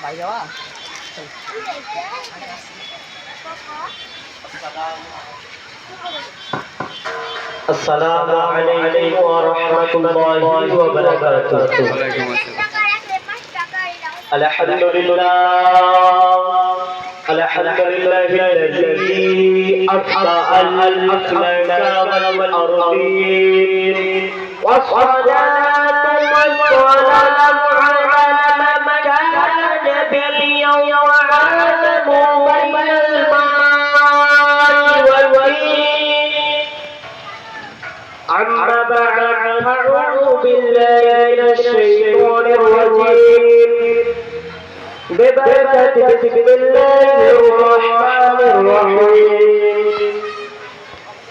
ভাই যাওয়া আসসালামু আলাইকুম ওয়া রাহমাতুল্লাহি ওয়া বারাকাতুহু। আলহামদুলিল্লাহিল্লাযী আফতা আল-আকলাম ওয়াল আরদিন والصلاة والسلام على من كان نبيا وعالم بين الماء والطين. أما بعد فأعوذ بالله من الشيطان الرجيم. ببركة بسم الله الرحمن الرحيم.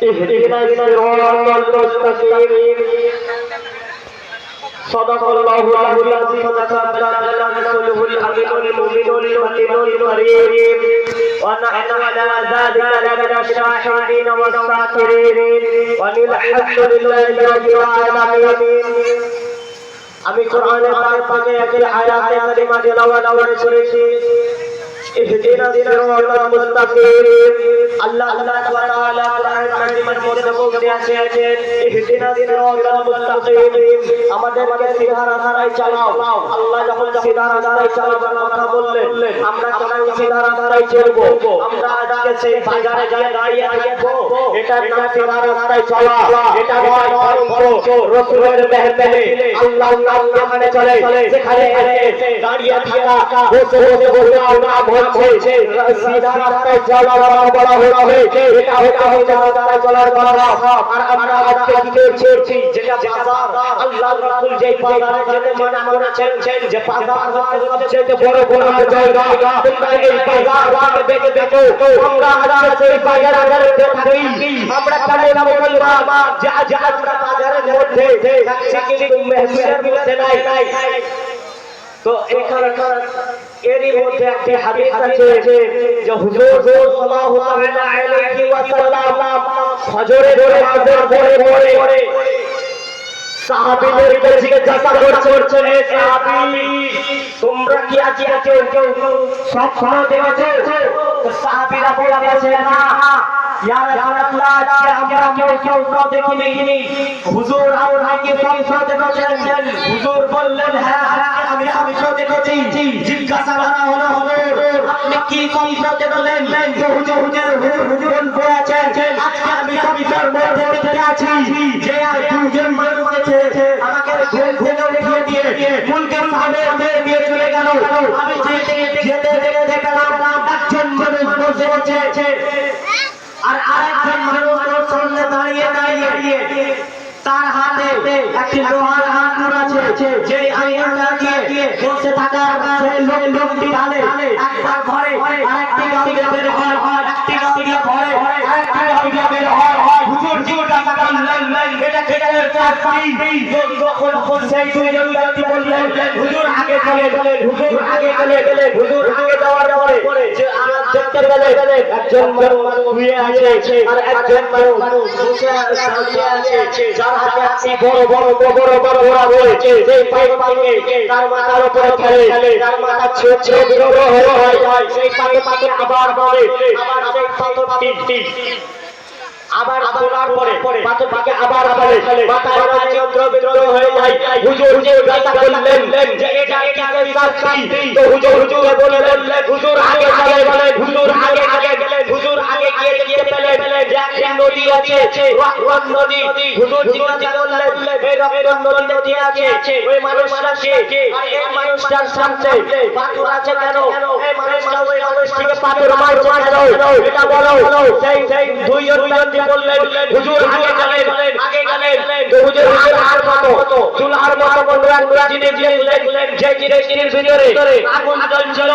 اهدنا الصراط المستقيم. صدق الله العظيم وصدق رسوله الأمين المؤمن المتين الكريم ونحن على ذلك لمن الشاهدين والشاكرين والحمد لله رب العالمين. আমি কোরআনের পাকে একটি আয়াতে কারিমা তেলাওয়াত করেছি। ইহদিনা সিরাতাল মুস্তাকিম। আল্লাহ তাআলা কোরআন কারীমের মধ্যে বলতে আছেন ইহদিনা সিরাতাল মুস্তাকিম, আমাদেরকে সিধা রাস্তায় চালাও। আল্লাহ যখন সিধা রাস্তায় চালাবার কথা বললেন, আমরা কেমন সিধা রাস্তায় চলবো? আমরা আজকে সেই বাজারে গিয়ে দাঁড়িয়ে থাকবো, এটা না সিধা রাস্তায় চলা, এটা নয় বরঞ্চ রাসূলের মেহফিলে আল্লাহর নাম যেখানে চলে সেখানে এসে দাঁড়িয়ে থাকা, বসে নাম হচ্ছে সিধা রাস্তায় চলা বলা হয়েছে। এটা রাস্তায় চলার কথা। আর আমরা আজকে কি করছি? যেটা বাজার, আল্লাহর রাসূল যেই বাজারে যেতে মানা করেছেন যে বাজার সবচেয়ে বড় জায়গা, তোমরা এই বাজার দেখো। আমরা আজকে সেই বাজারে থাকি, আমরা কালে মুসলমান যা আমরা বাজারের মধ্যে থাকি কিন্তু মেহফিলের মধ্যে নাই। তো এখানে এরই মধ্যে একটি হাদিস আছে যে হুজুর সাল্লাল্লাহু আলাইহি ওয়াসাল্লাম ফজরের নামাজের পরে সাহাবীদেরকে জিজ্ঞাসা করছেন, হে সাহাবী, তোমরা কি আজকে কেউ স্বপ্ন দেখেছো? তো সাহাবীরা বলেছে, না ইয়া রাসূলুল্লাহ, আজকে আমরা কেউ স্বপ্ন দেখিনি। হুজুর আমরা কি স্বপ্ন দেখেছেন? হুজুর বললেন, হ্যাঁ আমি স্বপ্ন দেখেছি। জিজ্ঞাসা করা হলো, আপনি কি স্বপ্ন দেখলেন? তো হুজুর বলেছেন, আজকে আমি স্বপ্নের মধ্যে দেখতে আছি যে দুজন মানুষ আছে, আমাকে ঘুম থেকে উঠিয়ে দিয়ে মুলকের সামনে দিয়ে চলে গেল। আমি যেতে দেখলাম একজন মানুষ বসে আছে আর আরেকজন মানুষ ওর সামনে দাঁড়িয়ে তার হাতে একটি লোহার আঙুর আছে, যে আঙুরটা দিয়ে বসে থাকার সেই লোকটি ঢালে একবার ঘরে আরেকটি গাড়ি বের হয়, একটি গাড়ি ঘরে আরেকটি গাড়ি বের হয়। হুজুর জিজ্ঞাসা করলেন, এটা কেটে চাই? যখন সেই দুইজন ব্যক্তি বললেন, হুজুর আগে চলে গেলেন। হুজুর আগে যাওয়ার পরে যে দেখতে পেলেন একজন মানুষ শুয়ে আছে আর একজন মানুষ বসে আছে, যার হাতে একটি বড় রয়েছে। সেই পাইকে তার মাথার উপরে ফেলে, তার মাথা ছেড়ে হয়ে যায়। সেই পাইকে আবার বলে, আবার সেই পাথরটি আবার তোলার পরে পাথরটিকে আবার ফেলে, মাথার মাঝে চন্দ্র হয়ে যায়। হুজুর জিজ্ঞাসা করলেন যে এটা কিসের শাস্তি? তো হুজুর বললেন, হুজুর আগে গেলেন। হুজুর আগে গিয়ে দেখতে পেলেন যে একটি নদী আছে, রক্ত নদী। হুজুর জিজ্ঞাসা করলেন, এই রক্ত নদী আছে, ওই মানুষটাকে আর এই মানুষটার সামনে পাথর আছে কেন? এই মানুষটা ওই মানুষটিকে পাথর মারছে কেন? এটা বলো। সেই দুইজন বললেন, হুজুর আগে গেলেন। তো হুজুর চুলার মতো বন্ধুরা জিনিস দেখলেন, যে জিনিসটির ভিতরে আগুন জ্বলছিল।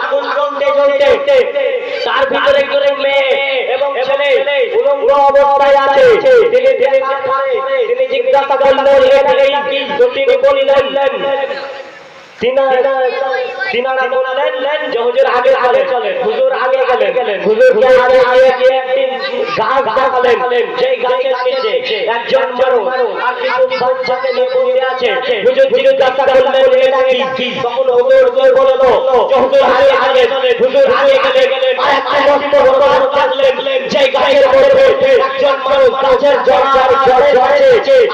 আগুন জ্বলতে তার ভিতরে একজন মেয়ে এবং ছেলে উলঙ্গ অবস্থায় আছে। তিনি জিজ্ঞাসা করলেন, এটা কি? তিনি বললেন, তিনারা বললেন যে হুজুর আগে চলেন হুজুর আগে গেলেন হুজুর আগে গিয়ে একদিন গাছ দেখালেন যেই গাছের নিচে একজন মানুষ আর কিছু বাচ্চাকে নিয়ে বসে আছে হুজুর জিজ্ঞাসা করলেন এটা কি তখন হুজুর বলল যে হুজুর আগে চলেন হুজুর আগে গেলেন আর একটা মস্ত বড় গাছ দেখলেন যেই গাছের মধ্যে একজন মানুষ গাছের জড়ে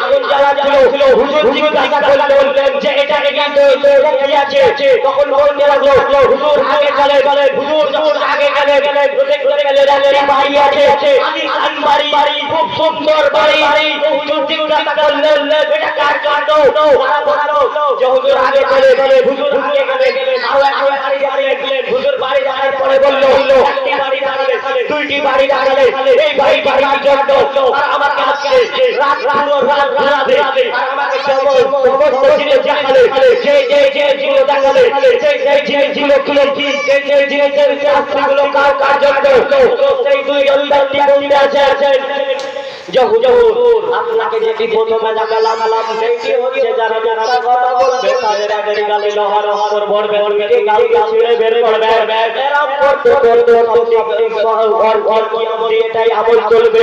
আগুন জ্বালাচ্ছিল হুজুর জিজ্ঞাসা করলেন যে এটা কি আছে তখন বলতে লাগলো হুজুর আগে গেলেন হুজুর যখন আগে গেলেন বাড়ি আছে আলিশান বাড়ি খুব সুন্দর বাড়ি হুজুর জিজ্ঞাসা করলেন এটা কার কাণ্ড তারা বলল যে হুজুর আগে গেলেন হুজুর আগে গেলেন আরো একটা বাড়ি দেখলেন হুজুর বাড়ি যাওয়ার পরে বলল একটি বাড়ি দাঁড়ালে দুইটি বাড়ি দাঁড়ালে এই বাড়ি বাড়ির জন্য আর আমাকে আজকে রাত ঘুরাবে আর আমাকে সমস্ত জিনিস দেখালে যে জিনিস দেখালে সেই জিনিসগুলো কি সেই জিনিসের শাস্তিগুলো কার জন্য সেই দুই অন্তর্টি বলতে আছেন যে হুজুর আপনাকে যেটি প্রথমে দেখালাম সেইটি হচ্ছে যারা কথা বলবে তাদের আগের গালে লহর ভরবে গাল ছিঁড়ে বের করবে এরকম করতে এটাই আমল চলবে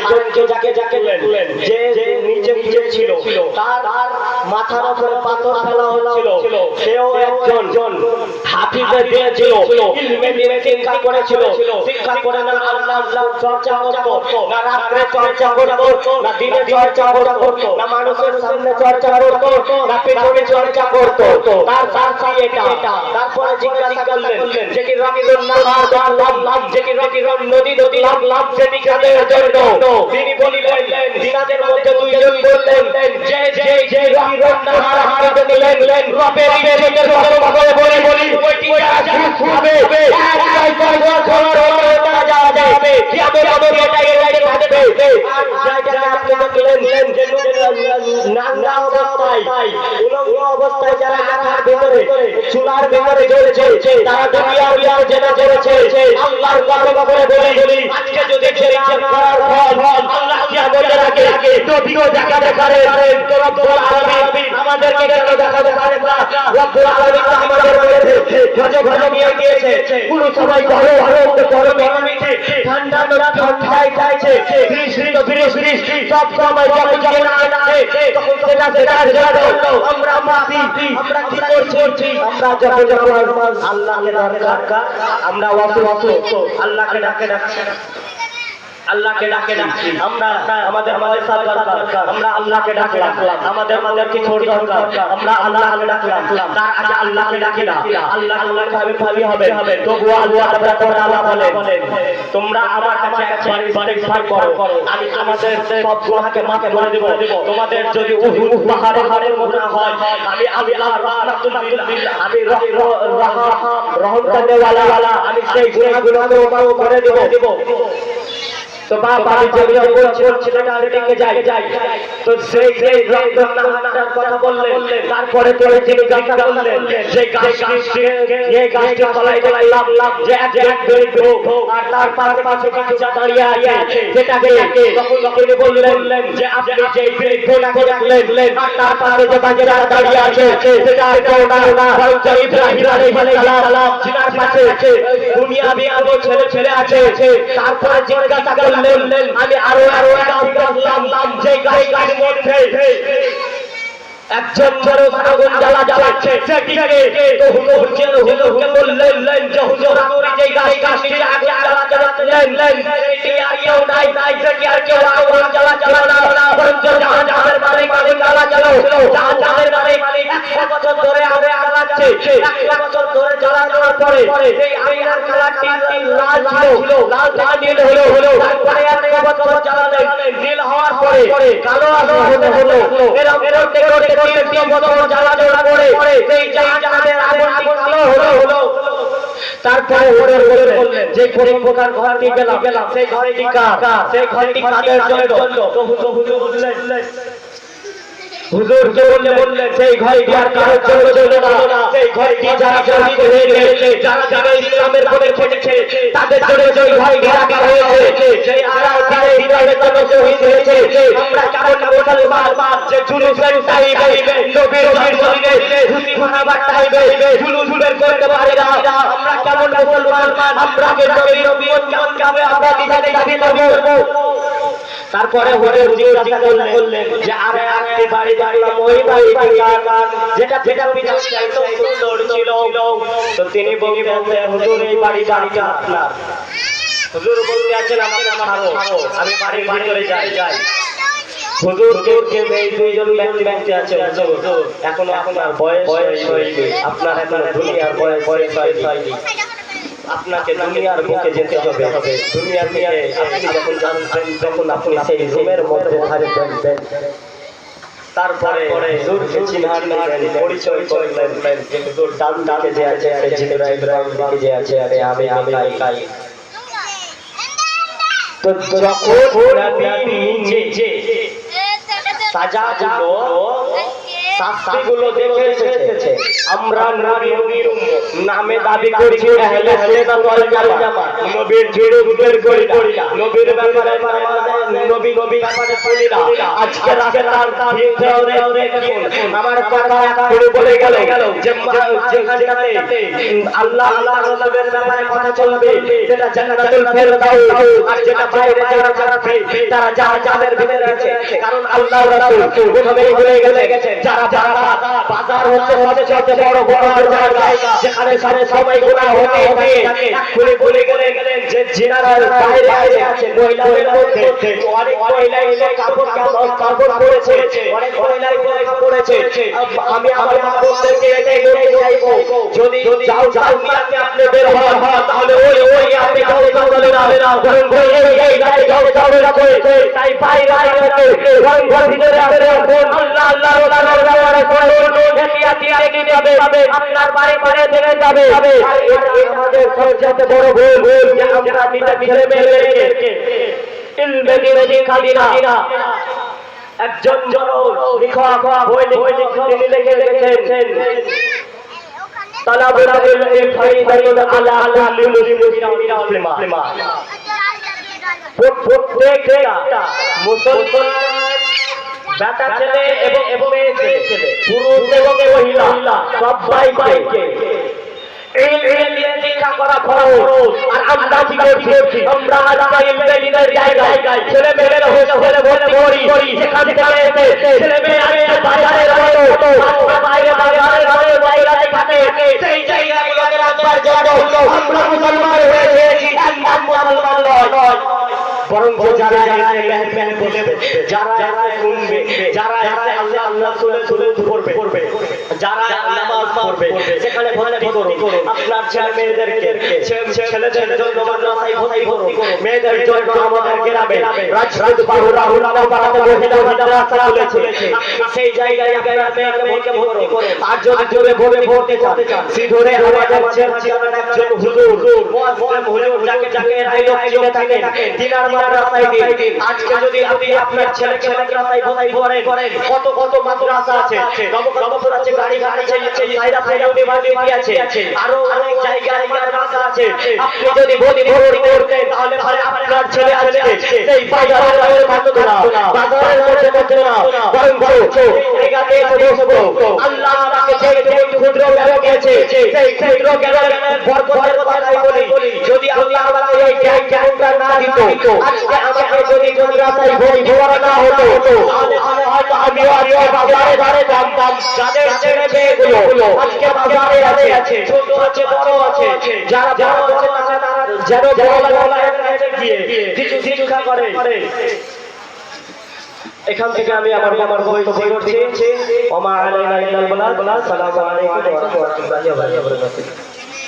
আরেকজনকে যাকে বললেন যে নিচে ছিল তার মাথার উপরে পাথর ফেলা হচ্ছিল সেও একজন হাফিজে দিয়েছিল ইলমে দিয়ে শিক্ষা করেছিল শিক্ষা করে না আল্লাহ চর্চা করতো না রাত্রে চর্চা করতো না দিনে চর্চা করতো না মানুষের সামনে চর্চা করতো না পেছনে চর্চা করতো তার সাথে এটা তারপরে জিজ্ঞাসা করলেন যে কি রকিবুন নাহার যে কি রকিবুন নদী লাভ সেটি কাদের জন্য তিনি বলিলেন দিনাদের মধ্যে দুইজন বললেন যে রকিবুন নাহার হারাতে দিলেন রবের ইবাদতের কথা বলি ওইটি যাবে যাবে কিয়ামতের এটাই থাকবে আর জায়গাটা আপনি দেখলেন যে নাঙ্গা অবস্থায় উলঙ্গ অবস্থায় যারা আখার ভিতরে চুলার ভিতরে জ্বলছে তারা দুনিয়ার জেনে জ্বলছে আল্লাহর কসম করে বলি আজকে যদি ছেড়ে করার ফল আল্লাহ কিয়ামতের আগে নবীও দেখাতে পারে তো রব্বুল আলামিন আমাদেরকে কেন দেখাতে পারে না রব্বুল আলামিন আমাদের মধ্যে ঘরে নিয়ে গিয়েছে পুরো সবাই ঘরে গরমে ঠান্ডা ঠান্ডায় চাইছে বৃষ্টি সব সময় যখন আছে তখন সেটা আমরা কি করছি আমরা যখন আল্লাহকে দরকার আমরা আল্লাহকে ডাকে আমরা আমাদের দরকার আমরা আল্লাহকে ডাকলাম আমাদের কিছু দরকার আমরা আল্লাহকে ডাকলাম তার আগে আল্লাহকে ডাকি না আল্লাহ ভাবি হবে তবু আল্লাহ তাআলা বলেন তোমরা আমার কাছে একবার করো আমি তোমাদের সব গুনাহকে মাফ করে দেব তোমাদের যদি উহুদ পাহাড়ের গুনাহ হয় আমি আল্লাহ রাহমাতুল্লাহ আমি রহমত দেওয়ালা আমি সেই গুনাহগুলো মাফ করে দেব তো বাপ আমি যেগুলো বলছিলাম আরেকদিকে যাই তো সেই রক্তনাহার কথা বললেন তারপরে তিনি জিজ্ঞাসা করলেন যে গাছটি তলায় লাভ যে এক দরিদ্র আর তার পাশে বাচ্চা দাঁড়িয়ে আছে যেটাকে তখন তিনি বললেন যে আপনি যে বৃদ্ধটাকে দেখলেন আর তার পাশে যে বাচ্চা দাঁড়িয়ে আছে সেটা কেউ না বরং ইব্রাহিম আলাইহিস সালাম জিনার পাশে দুনিয়াবি আরো ছেলে আছে তারপরে জিজ্ঞাসা করলেন আমি আরো দেখলাম যে গাছের মধ্যে একজন মানুষ আগুন জ্বালাচ্ছে সেটিকে তো হুজুর বললেন যে হুজুর আপনি যে গাছটি আগুন জ্বালাচ্ছেন সেটি আর কেউ নাই সেটি আর কেউ আগুন জ্বালাচ্ছিল না বরং জাহাজের মালিক আগুন জ্বালাচ্ছিল জাহাজের মালিক 100 বছর ধরে আগুন জ্বালাচ্ছে 100 বছর ধরে জ্বালানোর পরে সেই আগুনের কালারটি লাল ছিল লাল নীল হলো তারপরে 100 বছর জ্বালালেন নীল হওয়ার পরে কালো হতে হলো এরকম দেখতে তারপরে বললেন যে গরিব প্রকার ঘরটি গেলাম সেই ঘরটি কার সেই ঘরটি কাদের জন্য হুজুর কে বললেন সেই ঘরে কি আর কারো চলে চলে না, সেই ঘরে কি যারা শহীদ হয়েছে, যারা যারা ইসলামের পথে ছেড়েছে তাদের জন্য সেই ঘরে ঘেরা হয়েছে, সেই আড়াল দিনে দিনের জন্য শহীদ হয়েছে। আমরা কেমন মুসলমান যে জুলুসের টাইমে নবীর জমিনে খুশি মানাবার টাইমে জুলুস বের করতে পারি না। আমরা কেমন মুসলমান, আমরা নবী কেমন যাবে আমরা নিজে দাবি করব। তারপরে হুজুর জিজ্ঞাসা করলেন যে আর একটি বাড়ি দেখলাম, ওই বাড়িটি কার, যেটা পিছন চাইতো সুন্দর ছিল। তো তিনি বলতেন হুজুর এই বাড়িটা আপনার। হুজুর বলতে আছেন আমাকে ছাড়ো, আমি বাড়ির ভিতরে যাই। হুজুর কে এই দুইজন ব্যক্তি আছে, হুজুর এখনো আপনার বয়স হয়নি, আপনার এখনো দুনিয়ার বয়স হয়নি, আপনাকে দুনিয়ার বুকে যেতে হবে। দুনিয়ার থেকে আপনি যখন জানবেন তখন আপনি সেই রুমের মধ্যে থাকবেন। তারপরে হুজুরকে চিনহার পরিচয় করলেন যে হুজুর ডান ডাকে যে আছে জিবরাইল দিকে যে আছে, আরে আমি কাই। তো যখন নবী নিজে সাজাগুলো শাস্তিগুলো দেখে এসেছে, আমরা নবীর নামে দাবি করছি আহলে সুন্নাত ওয়াল জামাত, নবীর ঝুড়ে বের করি না, নবীর ব্যাপারে নবী ব্যাপারে বলি না। আজকে রাস্তার ভিতরে আমার কথা শুরু বলে গেল যেখানটাতে আল্লাহ রাসূলের ব্যাপারে কথা চলবে সেটা জান্নাতুল ফেরদাউস, আর যেটা বাইরে যারা থাকবে তারা জাহান্নামের ভিতরে আছে। কারণ আল্লাহ রাসূল প্রথমেই বলে গেছেন যারা বাজার হচ্ছে সবচেয়ে বড় জায়গা যেখানে সবাই গুনাহ হতে খুলে বলে গেলেন যে যারা বাইরে আছে মহিলাদের মধ্যে অনেক মহিলাই কাপড় পরেছে, অনেক মহিলাই পরেছে। আমি আমার বন্ধুদেরকে এটাই বলতে চাইবো, যদি যাও আপনি বের হন তাহলে ওই আপনি চলে না, বরং এই গাড়ি যাবে না তাই বাইরে ঘর ভিতরে আল্লাহ আপনার বাড়ি থেকে যাবে। আমাদের সবচেয়ে বড় ভুল যে আমরা ছেলে মেয়েদেরকে ইলমে দিনে খালি না। একজন লেখক তিনি লিখে রেখেছেন তালাবুল ইলমি ফারিদাতুন আলা কুল্লি মুসলিমা। প্রত্যেকটা মুসলমান বেটা ছেলে এবং মেয়ে ছেলে, পুরুষ এবং মহিলা সবাইকে এই শিক্ষা করা ফরজ। আর আমরা কি করছি, আমরা আজকে ইলমের জায়গায় ছেলে মেয়েরা হলে ভর্তি করি, সেখান থেকে ছেলে মেয়ে আসছে বাজারে বাইরে থাকে, সেই জায়গাগুলোকে রাখবার জন্য আমরা মুসলমান হয়েছি, একদম মুসলমান নয়। বরং যারা শুনবে, যারা আল্লাহ সুলে পড়বে, যারা নামাজ পড়বে সেখানে ভর্তি করুন। আপনার ছেলে মেয়েদেরকে ছেলেদের জন্য মাদ্রাসায় ভর্তি করুন, মেয়েদের জন্য আমাদের গ্রামে রাজশাহী মাদ্রাসা খুলেছে, সেই জায়গায় আপনার মেয়েকে ভর্তি করুন। আর যদি জোরে ভর্তি চান সিধরে আমাদের চেয়ারম্যান একজন হুজুর যাকে ডায়লগ চিনে থাকেন দিনার মাদ্রাসায় দিন। আজকে যদি আপনি আপনার ছেলে মাদ্রাসায় ভর্তি করেন, কত মাদ্রাসা আছে, নবপুর আছে, গাড়ি আছে, সাইরা ইউনিভার্সিটি আছে, আরো অনেক জায়গায় মাদ্রাসা আছে। আপনি যদি ভর্তি করতেন তাহলে আপনার ছেলে আজকে সেই বাজারের মধ্যে না, বাজারের মধ্যে না, বরং জায়গাতে বসবো। আল্লাহ আমাকে যে ক্ষুদ্র জ্ঞান দিয়েছে সেই ক্ষুদ্র জ্ঞানের বরকতের কথাই বলি। যদি আল্লাহ আমাকে এই জ্ঞানটা না দিত, আজকে আমাকে যদি মাদ্রাসায় ভর্তি করা না হতো তাহলে হয়তো আমিও বাজারে জানতাম। যাদের ছেলে মেয়েগুলো আজকে বাজারে আছে, ছোট আছে, বড় আছে, যারা বড় আছে তারা যেন বড় গিয়ে কিছু শিক্ষা করে। এখান থেকে আমি আমার বক্তব্য করছি। ওমা আলাইনা ইল্লাল বালাগ। আসসালামু আলাইকুম ওয়া রাহমাতুল্লাহি ওয়া বারাকাতুহু।